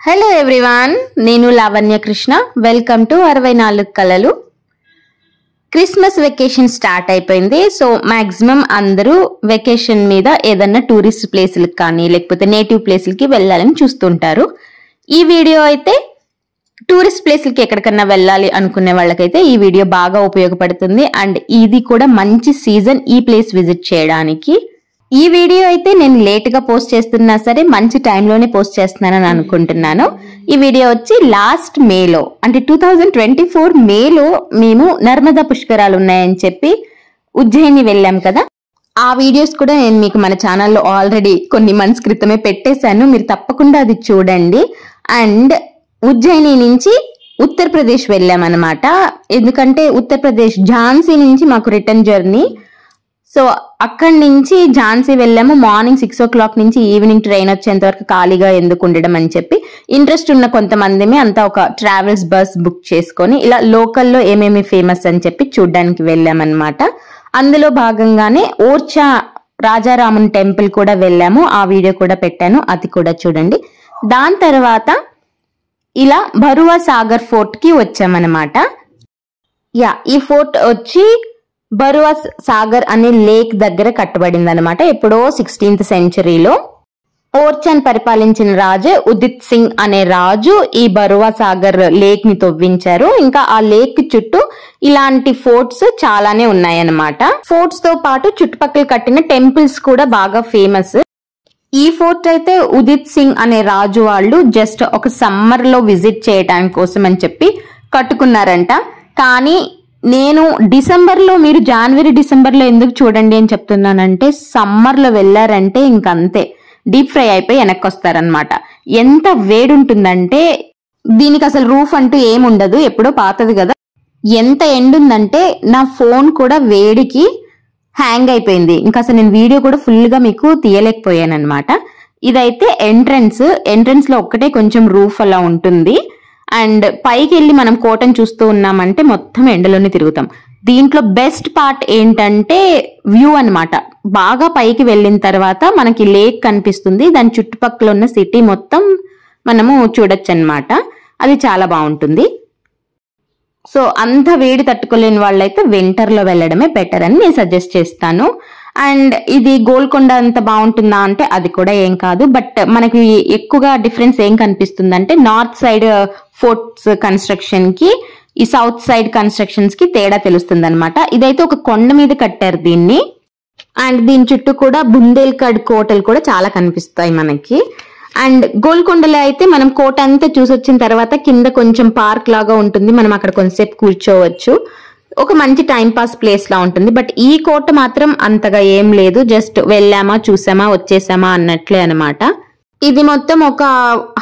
Hello everyone, నేను Lavanya Krishna. Welcome to 64 కలలు. Christmas vacation start అయిపోయింది. సో మాక్సిమం అందరూ వెకేషన్ మీద ఏదన్నా టూరిస్ట్ ప్లేసులకు కానీ లేకపోతే నేటివ్ ప్లేసులకి వెళ్ళాలని చూస్తుంటారు. ఈ వీడియో అయితే టూరిస్ట్ ప్లేసులకి ఎక్కడికన్నా వెళ్ళాలి అనుకునే వాళ్ళకైతే ఈ వీడియో బాగా ఉపయోగపడుతుంది. అండ్ ఇది కూడా మంచి సీజన్ ఈ ప్లేస్ విజిట్ చేయడానికి. ఈ వీడియో అయితే నేను లేట్ గా పోస్ట్ చేస్తున్నా సరే మంచి టైంలోనే పోస్ట్ చేస్తున్నానని అనుకుంటున్నాను. ఈ వీడియో వచ్చి లాస్ట్ మేలో అంటే 2024 మేలో మేము నర్మదా పుష్కరాలు ఉన్నాయని చెప్పి ఉజ్జయిని వెళ్ళాం కదా. ఆ వీడియోస్ కూడా నేను మీకు మన ఛానల్లో ఆల్రెడీ కొన్ని మంత్స్ క్రితమే పెట్టేశాను. మీరు తప్పకుండా అది చూడండి. అండ్ ఉజ్జయిని నుంచి ఉత్తరప్రదేశ్ వెళ్ళామన్నమాట. ఎందుకంటే ఉత్తరప్రదేశ్ ఝాన్సీ నుంచి మాకు రిటర్న్ జర్నీ. సో అక్కడి నుంచి ఝాన్సీ వెళ్ళాము. మార్నింగ్ 6 o'clock నుంచి ఈవినింగ్ ట్రైన్ వచ్చేంత వరకు ఖాళీగా ఎందుకు ఉండడం అని చెప్పి ఇంట్రెస్ట్ ఉన్న కొంతమందిమే అంతా ఒక ట్రావెల్స్ బస్ బుక్ చేసుకొని ఇలా లోకల్లో ఏమేమి ఫేమస్ అని చెప్పి చూడ్డానికి వెళ్ళామన్నమాట. అందులో భాగంగానే ఓర్చా రాజారామన్ టెంపుల్ కూడా వెళ్ళాము. ఆ వీడియో కూడా పెట్టాను, అది కూడా చూడండి. దాని తర్వాత ఇలా భరువా సాగర్ ఫోర్ట్ కి వచ్చామన్నమాట. ఈ ఫోర్ట్ వచ్చి భరువా సాగర్ అనే లేక్ దగ్గర కట్టబడింది అనమాట. ఎప్పుడో 16th centuryలో ఓర్చాన్ పరిపాలించిన రాజు ఉదిత్ సింగ్ అనే రాజు ఈ భరువా సాగర్ లేక్ ని తవ్వించారు. ఇంకా ఆ లేక్ చుట్టూ ఇలాంటి ఫోర్ట్స్ చాలానే ఉన్నాయన్నమాట. ఫోర్ట్స్ తో పాటు చుట్టుపక్కల కట్టిన టెంపుల్స్ కూడా బాగా ఫేమస్. ఈ ఫోర్ట్ అయితే ఉదిత్ సింగ్ అనే రాజు వాళ్ళు జస్ట్ ఒక సమ్మర్ లో విజిట్ చేయడానికి కోసం అని చెప్పి కట్టుకున్నారంట. కానీ నేను డిసెంబర్లో, మీరు జనవరి డిసెంబర్లో ఎందుకు చూడండి అని చెప్తున్నానంటే సమ్మర్లో వెళ్ళారంటే ఇంకంతే డీప్ ఫ్రై అయిపోయి వెనక్కి వస్తారనమాట. ఎంత వేడి ఉంటుందంటే దీనికి అసలు రూఫ్ అంటూ ఏముండదు, ఎప్పుడో పాతది కదా. ఎంత ఎండుందంటే నా ఫోన్ కూడా వేడికి హ్యాంగ్ అయిపోయింది. ఇంకా అసలు నేను వీడియో కూడా ఫుల్ గా మీకు తీయలేకపోయాను అనమాట. ఇదైతే ఎంట్రన్స్ లో ఒక్కటే కొంచెం రూఫ్ అలా ఉంటుంది. అండ్ పైకి వెళ్ళి మనం కోటను చూస్తూ ఉన్నామంటే మొత్తం ఎండలోనే తిరుగుతాం. దీంట్లో బెస్ట్ పార్ట్ ఏంటంటే వ్యూ అన్నమాట. బాగా పైకి వెళ్ళిన తర్వాత మనకి లేక్ కనిపిస్తుంది, దాని చుట్టుపక్కల ఉన్న సిటీ మొత్తం మనము చూడొచ్చు అన్నమాట. అది చాలా బాగుంటుంది. సో అంత వేడి తట్టుకోలేని వాళ్ళైతే వింటర్ లో వెళ్ళడమే బెటర్ అని నేను సజెస్ట్ చేస్తాను. అండ్ ఇది గోల్కొండ అంత బాగుంటుందా అంటే అది కూడా ఏం కాదు. బట్ మనకి ఎక్కువగా డిఫరెన్స్ ఏం కనిపిస్తుంది అంటే నార్త్ సైడ్ ఫోర్ట్స్ కన్స్ట్రక్షన్ కి ఈ సౌత్ సైడ్ కన్స్ట్రక్షన్స్ కి తేడా తెలుస్తుంది అనమాట. ఇదైతే ఒక కొండ మీద కట్టారు దీన్ని. అండ్ దీని చుట్టూ కూడా బుందేల్ఖండ్ కోటలు కూడా చాలా కనిపిస్తాయి మనకి. అండ్ గోల్కొండలో అయితే మనం కోట అంతా చూసి వచ్చిన తర్వాత కింద కొంచెం పార్క్ లాగా ఉంటుంది, మనం అక్కడ కొంచెంసేపు కూర్చోవచ్చు. ఒక మంచి టైం పాస్ ప్లేస్ లా ఉంటుంది. బట్ ఈ కోట మాత్రం అంతగా ఏం లేదు, జస్ట్ వెళ్ళామా చూసామా వచ్చేసామా అన్నట్లే అనమాట. ఇది మొత్తం ఒక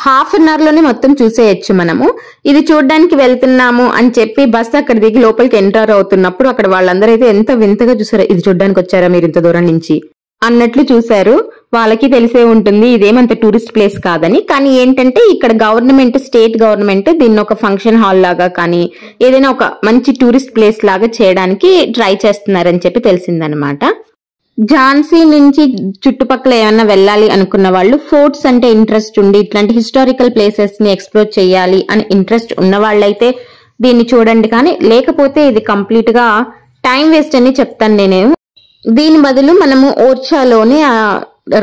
½ an hour లోనే మొత్తం చూసేయచ్చు మనము. ఇది చూడడానికి వెళ్తున్నాము అని చెప్పి బస్ అక్కడ దిగి లోపలికి ఎంటర్ అవుతున్నప్పుడు అక్కడ వాళ్ళందరూ అయితే ఎంత వింతగా చూసారు. ఇది చూడడానికి వచ్చారా మీరు ఇంత దూరం నుంచి అన్నట్లు చూశారు. వాళ్ళకి తెలిసే ఉంటుంది ఇదేమంత టూరిస్ట్ ప్లేస్ కాదని. కానీ ఏంటంటే ఇక్కడ గవర్నమెంట్, స్టేట్ గవర్నమెంట్ దీన్ని ఒక ఫంక్షన్ హాల్ లాగా కానీ ఏదైనా ఒక మంచి టూరిస్ట్ ప్లేస్ లాగా చేయడానికి ట్రై చేస్తున్నారని చెప్పి తెలిసిందనమాట. ఝాన్సీ నుంచి చుట్టుపక్కల ఏమన్నా వెళ్ళాలి అనుకున్న వాళ్ళు, ఫోర్ట్స్ అంటే ఇంట్రెస్ట్ ఉండి ఇట్లాంటి హిస్టారికల్ ప్లేసెస్ ని ఎక్స్ప్లోర్ చేయాలి అని ఇంట్రెస్ట్ ఉన్న వాళ్ళైతే దీన్ని చూడండి. కానీ లేకపోతే ఇది కంప్లీట్ గా టైం వేస్ట్ అని చెప్తాను నేను. దీని బదులు మనము ఓర్చాలోని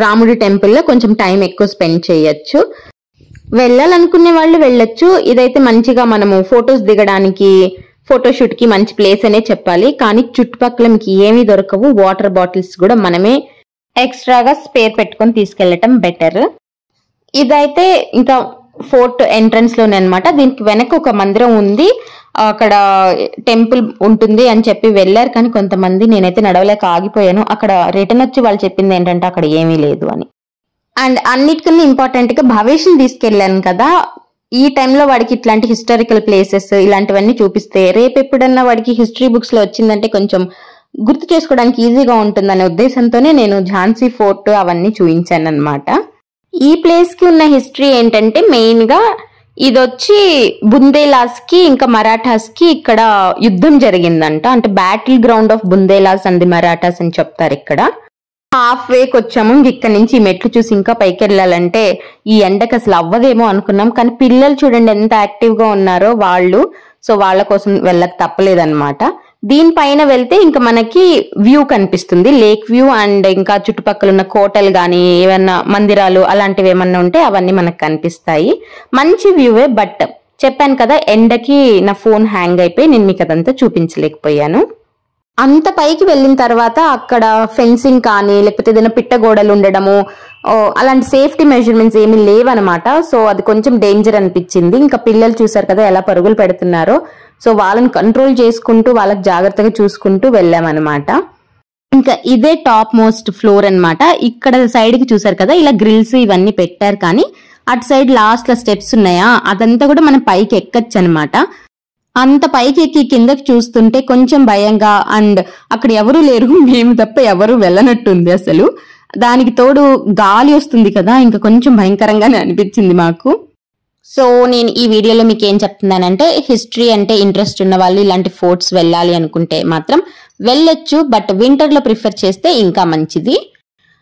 రాముడి టెంపుల్ లో కొంచెం టైం ఎక్కువ స్పెండ్ చేయొచ్చు. వెళ్ళాలనుకునే వాళ్ళు వెళ్ళొచ్చు. ఇదైతే మంచిగా మనము ఫొటోస్ దిగడానికి, ఫోటోషూట్ కి మంచి ప్లేస్ అనే చెప్పాలి. కానీ చుట్టుపక్కల మీకు ఏమీ దొరకవు. వాటర్ బాటిల్స్ కూడా మనమే ఎక్స్ట్రాగా స్పేర్ పెట్టుకొని తీసుకెళ్లటం బెటర్. ఇదైతే ఇంకా ఫోర్ట్ ఎంట్రన్స్ లోనే అనమాట. దీనికి వెనక ఒక మందిరం ఉంది, అక్కడ టెంపుల్ ఉంటుంది అని చెప్పి వెళ్ళారు. కానీ కొంతమంది, నేనైతే నడవలేక ఆగిపోయాను. అక్కడ రిటర్న్ వచ్చి వాళ్ళు చెప్పింది ఏంటంటే అక్కడ ఏమీ లేదు అని. అండ్ అన్నిటికన్నా ఇంపార్టెంట్ గా భవేష్ని తీసుకెళ్లాను కదా. ఈ టైంలో వాడికి ఇట్లాంటి హిస్టారికల్ ప్లేసెస్ ఇలాంటివన్నీ చూపిస్తే రేపు ఎప్పుడన్నా వాడికి హిస్టరీ బుక్స్ లో వచ్చిందంటే కొంచెం గుర్తు చేసుకోవడానికి ఈజీగా ఉంటుందనే ఉద్దేశంతోనే నేను ఝాన్సీ ఫోర్ట్ అవన్నీ చూపించాను అనమాట. ఈ ప్లేస్ కి ఉన్న హిస్టరీ ఏంటంటే మెయిన్ గా ఇదొచ్చి బుందేలాస్ కి ఇంకా మరాఠాస్ కి ఇక్కడ యుద్ధం జరిగిందంట. అంటే battle ground of Bundelas and the Marathas అని చెప్తారు ఇక్కడ. హాఫ్ వేకి వచ్చాము. ఇక్కడ నుంచి ఈ మెట్లు చూసి ఇంకా పైకి వెళ్ళాలంటే ఈ ఎండకి అసలు అవ్వదేమో అనుకున్నాం. కానీ పిల్లలు చూడండి ఎంత యాక్టివ్ గా ఉన్నారో వాళ్ళు. సో వాళ్ళ కోసం వెళ్ళక తప్పలేదన్నమాట. దీనిపైన వెళ్తే ఇంకా మనకి వ్యూ కనిపిస్తుంది, లేక్ వ్యూ. అండ్ ఇంకా చుట్టుపక్కల ఉన్న కోటలు గానీ ఏమన్నా మందిరాలు అలాంటివి ఏమన్నా ఉంటే అవన్నీ మనకు కనిపిస్తాయి. మంచి వ్యూవే. బట్ చెప్పాను కదా ఎండకి నా ఫోన్ హ్యాంగ్ అయిపోయి నేను మీకు అదంతా చూపించలేకపోయాను. అంత పైకి వెళ్ళిన తర్వాత అక్కడ ఫెన్సింగ్ కానీ లేకపోతే ఏదైనా పిట్టగోడలు ఉండడము అలాంటి సేఫ్టీ మెజర్మెంట్స్ ఏమీ లేవన్నమాట. సో అది కొంచెం డేంజర్ అనిపించింది. ఇంకా పిల్లలు చూసారు కదా ఎలా పరుగులు పెడుతున్నారో. సో వాళ్ళని కంట్రోల్ చేసుకుంటూ వాళ్ళకి జాగ్రత్తగా చూసుకుంటూ వెళ్ళామన్నమాట. ఇంకా ఇదే టాప్ మోస్ట్ ఫ్లోర్ అన్నమాట. ఇక్కడ సైడ్ కి చూసారు కదా ఇలా గ్రిల్స్ ఇవన్నీ పెట్టారు. కానీ అటు సైడ్ లాస్ట్ లో స్టెప్స్ ఉన్నాయా అదంతా కూడా మనం పైకి ఎక్కచ్చు అనమాట. అంత పైకి ఎక్కి కిందకి చూస్తుంటే కొంచెం భయంగా అండ్ అక్కడ ఎవరు లేరు, మేము తప్ప ఎవరు వెళ్ళనట్టుంది అసలు. దానికి తోడు గాలి వస్తుంది కదా ఇంకా కొంచెం భయంకరంగానే అనిపించింది మాకు. సో నేను ఈ వీడియోలో మీకు ఏం చెప్తున్నానంటే హిస్టరీ అంటే ఇంట్రెస్ట్ ఉన్న వాళ్ళు ఇలాంటి ఫోర్ట్స్ వెళ్ళాలి అనుకుంటే మాత్రం వెళ్ళొచ్చు. బట్ వింటర్ లో ప్రిఫర్ చేస్తే ఇంకా మంచిది.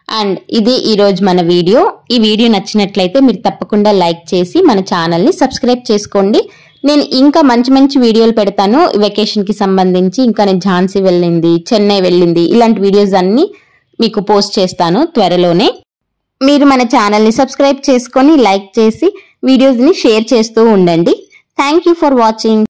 అండ్ ఇది ఈ రోజు మన వీడియో. ఈ వీడియో నచ్చినట్లయితే మీరు తప్పకుండా లైక్ చేసి మన ఛానల్ ని సబ్స్క్రైబ్ చేసుకోండి. నేను ఇంకా మంచి మంచి వీడియోలు పెడతాను వెకేషన్ కి సంబంధించి. ఇంకా నేను ఝాన్సీ వెళ్ళింది, చెన్నై వెళ్ళింది, ఇలాంటి వీడియోస్ అన్ని మీకు పోస్ట్ చేస్తాను త్వరలోనే. మీరు మన ఛానల్ ని సబ్స్క్రైబ్ చేసుకొని లైక్ చేసి వీడియోస్ ని షేర్ చేస్తూ ఉండండి. Thank you for watching.